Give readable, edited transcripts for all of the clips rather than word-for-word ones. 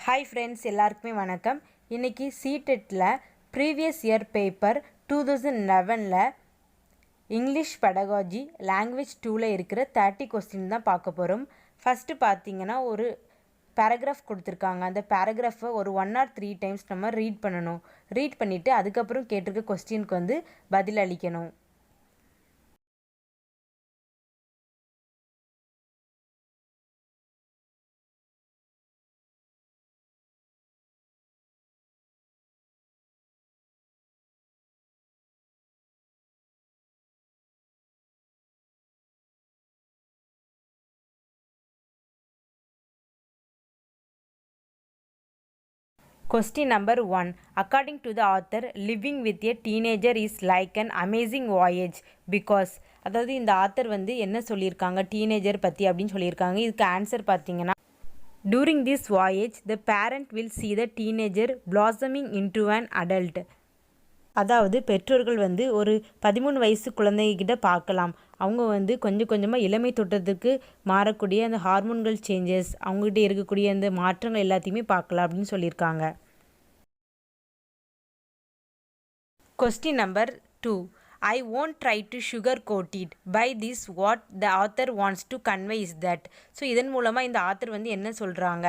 Hi friends, எல்லாருக்குமே வணக்கம். இன்றைக்கி சிடெட்டில் previous year paper 2011 English pedagogy language 2ல் இருக்கிற 30 கொஸ்டின் தான் பார்க்க போகிறோம். ஃபஸ்ட்டு பார்த்தீங்கன்னா ஒரு பேராகிராஃப் கொடுத்துருக்காங்க. அந்த பேராகிராஃபை ஒரு 1 or 3 டைம்ஸ் நம்ம ரீட் பண்ணணும். ரீட் பண்ணிவிட்டு அதுக்கப்புறம் கேட்டிருக்க கொஸ்டினுக்கு வந்து பதில் அளிக்கணும். Question number 1. According to the author, living with a teenager is like an amazing voyage because அதாவது இந்த ஆத்தர் வந்து என்ன சொல்லியிருக்காங்க டீனேஜர் பற்றி அப்படின்னு சொல்லியிருக்காங்க. இதுக்கு ஆன்சர் பார்த்தீங்கன்னா, during this voyage the parent will see the teenager blossoming into an adult. அதாவது பெற்றோர்கள் வந்து ஒரு 13 வயசு குழந்தைகிட்ட பார்க்கலாம். அவங்க வந்து கொஞ்சம் கொஞ்சமாக இளமை தொட்டத்துக்கு மாறக்கூடிய அந்த ஹார்மோன்கள் சேஞ்சஸ், அவங்ககிட்ட இருக்கக்கூடிய அந்த மாற்றங்கள் எல்லாத்தையுமே பார்க்கலாம் அப்படின்னு சொல்லியிருக்காங்க. Question number 2. I won't try to sugarcoat it. By this what the author wants to convey is that. So இதன் மூலமாக இந்த ஆத்தர் வந்து என்ன சொல்கிறாங்க?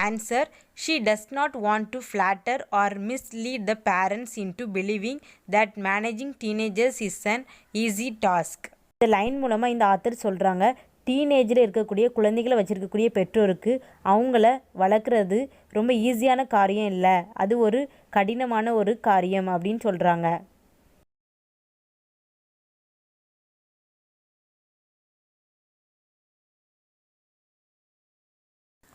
Answer. She does not want to flatter or mislead the parents into believing that managing teenagers is an easy task. இந்த line மூலமாக இந்த author சொல்கிறாங்க, டீனேஜில் இருக்கக்கூடிய குழந்தைகளை வச்சுருக்கக்கூடிய பெற்றோருக்கு அவங்கள வளர்க்குறது ரொம்ப ஈஸியான காரியம் இல்லை, அது ஒரு கடினமான ஒரு காரியம் அப்படின்னு சொல்கிறாங்க.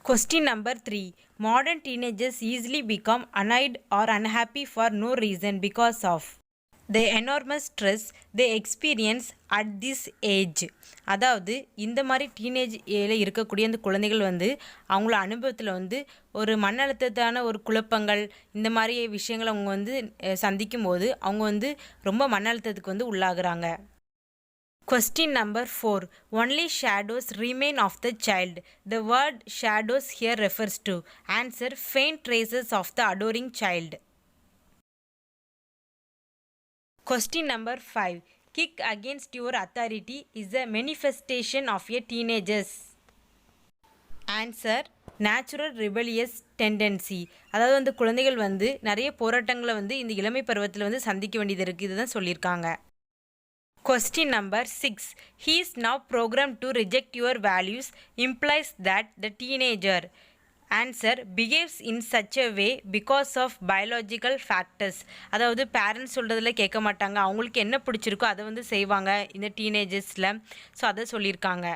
Question number 3. Modern teenagers easily become annoyed or unhappy for no reason because of the enormous stress they experience at this age. அதாவது இந்த மாதிரி டீனேஜ் ஏஜில் இருக்கக்கூடிய அந்த குழந்தைகள் வந்து அவங்கள அனுபவத்தில் வந்து ஒரு மன அழுத்தத்தான ஒரு குழப்பங்கள் இந்த மாதிரி விஷயங்களை அவங்க வந்து சந்திக்கும் போது அவங்க வந்து ரொம்ப மன அழுத்தத்துக்கு வந்து உள்ளாகிறாங்க. Question number 4. Only shadows remain of the child. The word shadows here refers to. Answer. Faint traces of the adoring child. Question number 5. Kick against your authority is a manifestation of a teenager's. Answer. Natural rebellious tendency. அதாவது அந்த குழந்தைகள் வந்து நிறைய போராட்டங்களை வந்து இந்த இளமை பருவத்தில் வந்து சந்திக்க வேண்டியது இருக்குது, இதுதான் சொல்லியிருக்காங்க. Question number 6. He is now programmed to reject your values implies that the teenager. Answer. Behaves in such a way because of biological factors. அதாவது பேரண்ட்ஸ் சொல்கிறதுல கேட்க மாட்டாங்க, அவங்களுக்கு என்ன பிடிச்சிருக்கோ அதை வந்து செய்வாங்க இந்த டீனேஜர்ஸில். ஸோ அதை சொல்லியிருக்காங்க.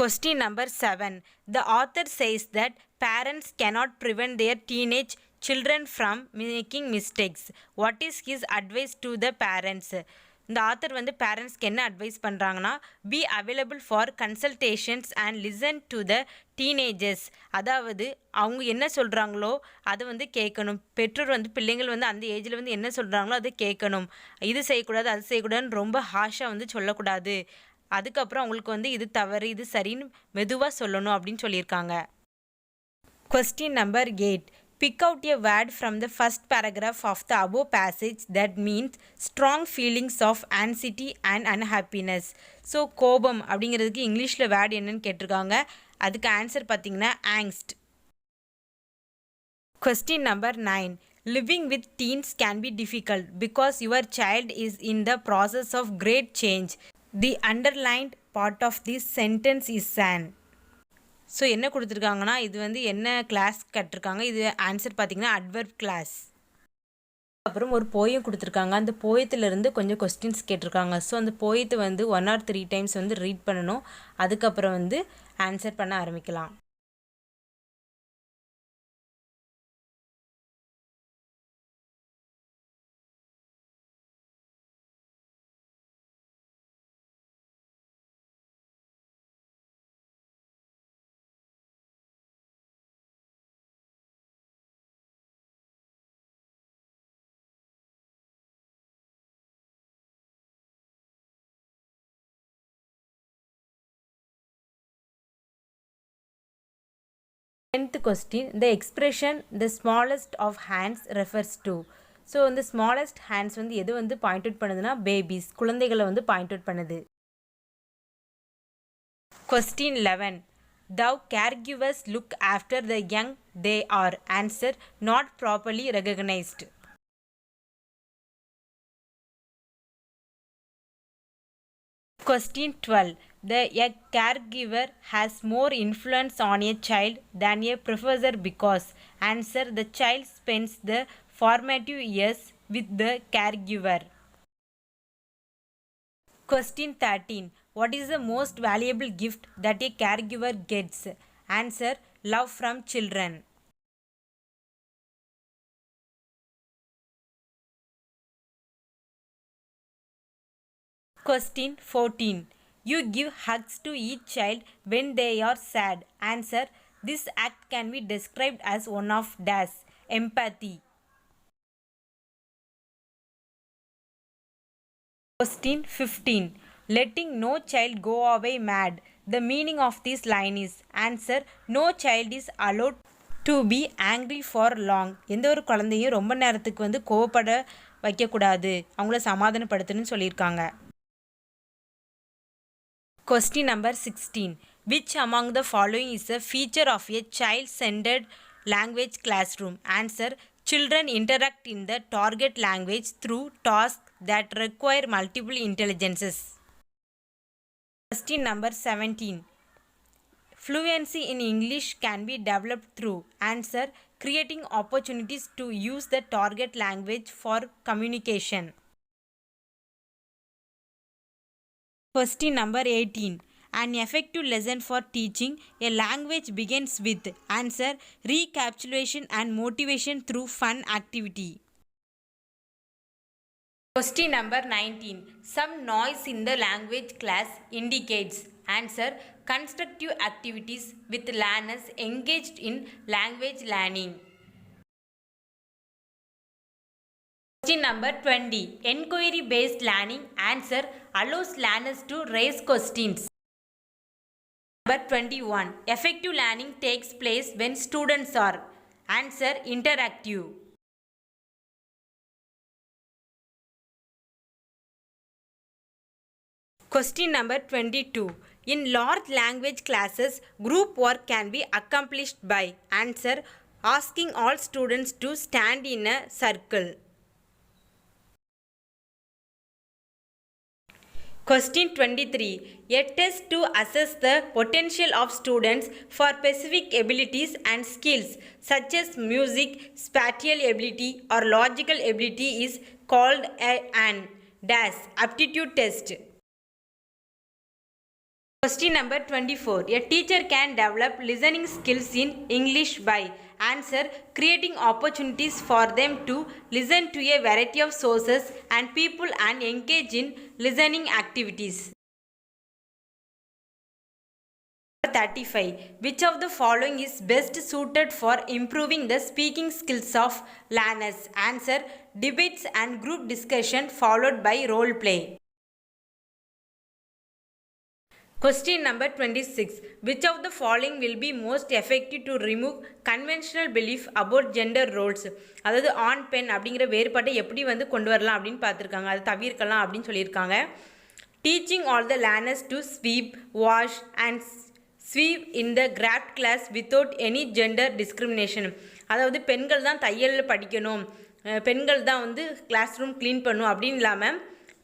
Question number 7. The author says that parents cannot prevent their teenage children from making mistakes. What is his advice to the parents? இந்த ஆத்தர் வந்து பேரண்ட்ஸ்க்கு என்ன அட்வைஸ் பண்ணுறாங்கன்னா, be available for consultations and listen to the teenagers. அதாவது அவங்க என்ன சொல்கிறாங்களோ அதை வந்து கேட்கணும். பெற்றோர் வந்து பிள்ளைங்கள் வந்து அந்த ஏஜில் வந்து என்ன சொல்கிறாங்களோ அதை கேட்கணும். இது செய்யக்கூடாது அது செய்யக்கூடாதுன்னு ரொம்ப ஹாஷாக வந்து சொல்லக்கூடாது. அதுக்கப்புறம் அவங்களுக்கு வந்து இது தவறு இது சரின்னு மெதுவாக சொல்லணும் அப்படின்னு சொல்லியிருக்காங்க. Question number 8. Pick out a word from the first paragraph of the above passage that means strong feelings of anxiety and unhappiness. So கோபம் அப்படிங்கிறதுக்கு இங்கிலீஷில் வேர்டு என்னன்னு கேட்டிருக்காங்க. அதுக்கு ஆன்சர் பார்த்தீங்கன்னா angst. Question number 9. Living with teens can be difficult because your child is in the process of great change. The underlined part of this sentence is an. So என்ன கொடுத்துருக்காங்கன்னா, இது வந்து என்ன கிளாஸ் கட்டிருக்காங்க, இது ஆன்சர் பார்த்தீங்கன்னா adverb class. அப்புறம் ஒரு போயம் கொடுத்துருக்காங்க, அந்த போயத்திலிருந்து கொஞ்சம் கொஸ்டின்ஸ் கேட்டிருக்காங்க. ஸோ அந்த போயத்தை வந்து 1 or 3 டைம்ஸ் வந்து ரீட் பண்ணணும். அதுக்கப்புறம் வந்து ஆன்சர் பண்ண ஆரம்பிக்கலாம். 10th question, the expression the smallest of hands refers to. So இந்த ஸ்மாலஸ்ட் ஹேண்ட்ஸ் வந்து எது வந்து பாயிண்ட் அவுட் பண்ணுதுன்னா பேபிஸ், குழந்தைகளை வந்து பாயிண்ட் அவுட் பண்ணுது. Question 11. Thou caregivers look after the young they are. Answer, not properly recognized. Question 12. A caregiver has more influence on a child than a professor because. Answer, the child spends the formative years with the caregiver. Question 13. What is the most valuable gift that a caregiver gets? Answer, love from children. Question 14. You give hugs to each child when they are sad. Answer, this act can be described as one of dash, empathy. Question 15. Letting no child go away mad. The meaning of this line is. Answer, no child is allowed to be angry for long. எந்த ஒரு குழந்தையும் ரொம்ப நேரத்துக்கு வந்து கோவப்பட வைக்கக்கூடாது, அவங்கள சமாதானப்படுத்தணும்னு சொல்லியிருக்காங்க. Question number 16. Which among the following is a feature of a child-centered language classroom? Answer, children interact in the target language through tasks that require multiple intelligences. Question number 17. Fluency in English can be developed through. Answer, creating opportunities to use the target language for communication. Question number 18. An effective lesson for teaching a language begins with. Answer, recapitulation and motivation through fun activity. Question number 19. Some noise in the language class indicates. Answer, constructive activities with learners engaged in language learning. Question number 20. Enquiry based learning. Answer, allows learners to raise questions. Number 21. Effective learning takes place when students are. Answer, interactive. Question number 22. In large language classes, group work can be accomplished by. Answer, asking all students to stand in a circle. Question 23. A test to assess the potential of students for specific abilities and skills such as music, spatial ability or logical ability is called an dash aptitude test. Question number 24. A teacher can develop listening skills in English by. Answer, creating opportunities for them to listen to a variety of sources and people and engage in listening activities. 35. Which of the following is best suited for improving the speaking skills of learners? Answer, debates and group discussion followed by role play. Question number 26. Which of the following will be most effective to remove conventional belief about gender roles? அதாவது ஆண் பெண் அப்படிங்கிற வேறுபாட்டை எப்படி வந்து கொண்டு வரலாம் அப்படின்னு பார்த்துருக்காங்க, அதை தவிர்க்கலாம் அப்படின்னு சொல்லியிருக்காங்க. Teaching all the learners to sweep, wash and sweep in the craft class without any gender discrimination. அதாவது பெண்கள் தான் தையல் படிக்கணும், பெண்கள் தான் வந்து கிளாஸ் ரூம் க்ளீன் பண்ணணும் அப்படின்னு இல்லாமல்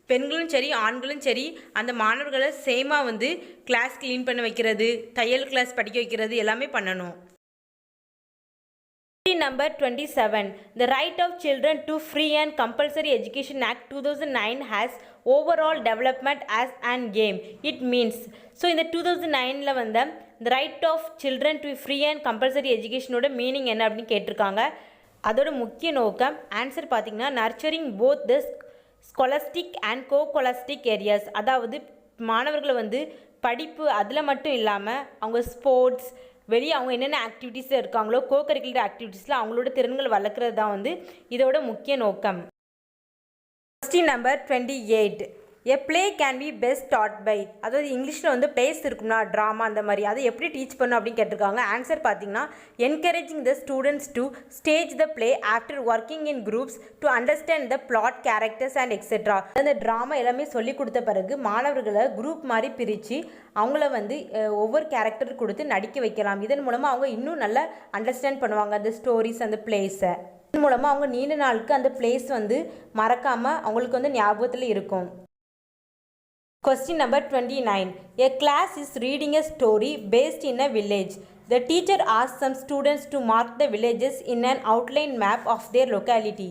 பெண்களும் சரி ஆண்களும் சரி அந்த மாணவர்களை சேமாக வந்து கிளாஸ் க்ளீன் பண்ண வைக்கிறது, தையல் கிளாஸ் படிக்க வைக்கிறது எல்லாமே பண்ணணும். Number 27. The Right of Children to Free and Compulsory Education Act 2009 has overall development as an aim. It means, so இந்த 2009 வந்த The Right of Children to Free and Compulsory Educationோட மீனிங் என்ன அப்படின்னு கேட்டிருக்காங்க. அதோட முக்கிய நோக்கம் ஆன்சர் பார்த்திங்கன்னா nurturing both the scholastic and coscholastic areas. அதாவது மாணவர்களை வந்து படிப்பு அதில் மட்டும் இல்லாமல் அவங்க ஸ்போர்ட்ஸ் வெளியே அவங்க என்னென்ன ஆக்டிவிட்டீஸில் இருக்காங்களோ கோகரிக்குலர் ஆக்டிவிட்டீஸில் அவங்களோட திறன்கள் வளர்க்குறது தான் வந்து இதோட முக்கிய நோக்கம். Question number 28. A play can be best taught by, அதாவது இங்கிலீஷில் வந்து பிளேஸ் இருக்கும்னா ட்ராமா அந்த மாதிரி அதை எப்படி டீச் பண்ணும் அப்படின்னு கேட்டிருக்காங்க. ஆன்சர் பார்த்தீங்கன்னா encouraging the students to stage the play after working in groups to understand the plot characters and etcetera. அந்த ட்ராமா எல்லாமே சொல்லி கொடுத்த பிறகு மாணவர்களை குரூப் மாதிரி பிரித்து அவங்கள வந்து ஒவ்வொரு கேரக்டர் கொடுத்து நடிக்க வைக்கலாம். இதன் மூலமாக அவங்க இன்னும் நல்லா அண்டர்ஸ்டாண்ட் பண்ணுவாங்க அந்த ஸ்டோரிஸ் அந்த பிளேஸை. இதன் மூலமாக அவங்க நீண்ட நாளுக்கு அந்த பிளேஸ் வந்து மறக்காமல் அவங்களுக்கு வந்து ஞாபகத்தில் இருக்கும். Question number 29. A class is reading a story based in a village. The teacher asks some students to mark the villages in an outline map of their locality.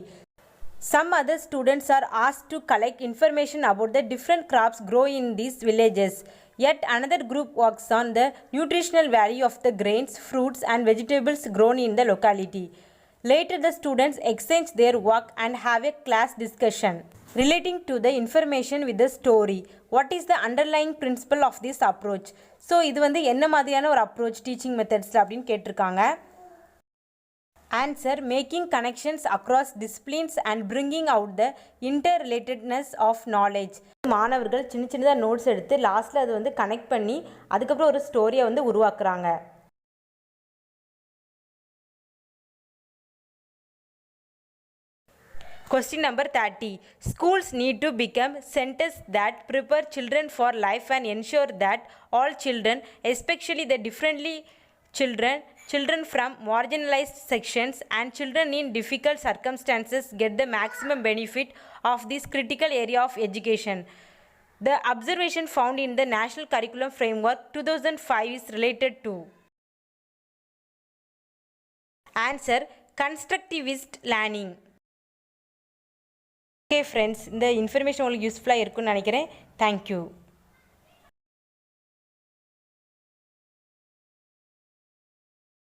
Some other students are asked to collect information about the different crops grow in these villages. Yet another group works on the nutritional value of the grains, fruits and vegetables grown in the locality. Later the students exchange their work and have a class discussion relating to the information with the story. What is the underlying principle of this approach? So இது வந்து என்ன மாதிரியான ஒரு approach teaching மெத்தட்ஸில் அப்படின்னு கேட்டிருக்காங்க. Answer making connections across disciplines and bringing out the interrelatedness of knowledge. மாணவர்கள் சின்ன சின்னதாக நோட்ஸ் எடுத்து லாஸ்ட்டில் அது வந்து கனெக்ட் பண்ணி அதுக்கப்புறம் ஒரு ஸ்டோரியை வந்து உருவாக்குறாங்க. Question number 30. Schools need to become centers that prepare children for life and ensure that all children, especially the differently children from marginalized sections and children in difficult circumstances, get the maximum benefit of this critical area of education. The observation found in the National Curriculum Framework 2005 is related to. Answer constructivist learning. Okay friends, இந்த information உங்களுக்கு யூஸ்ஃபுல்லாக இருக்குன்னு நினைக்கிறேன். Thank you.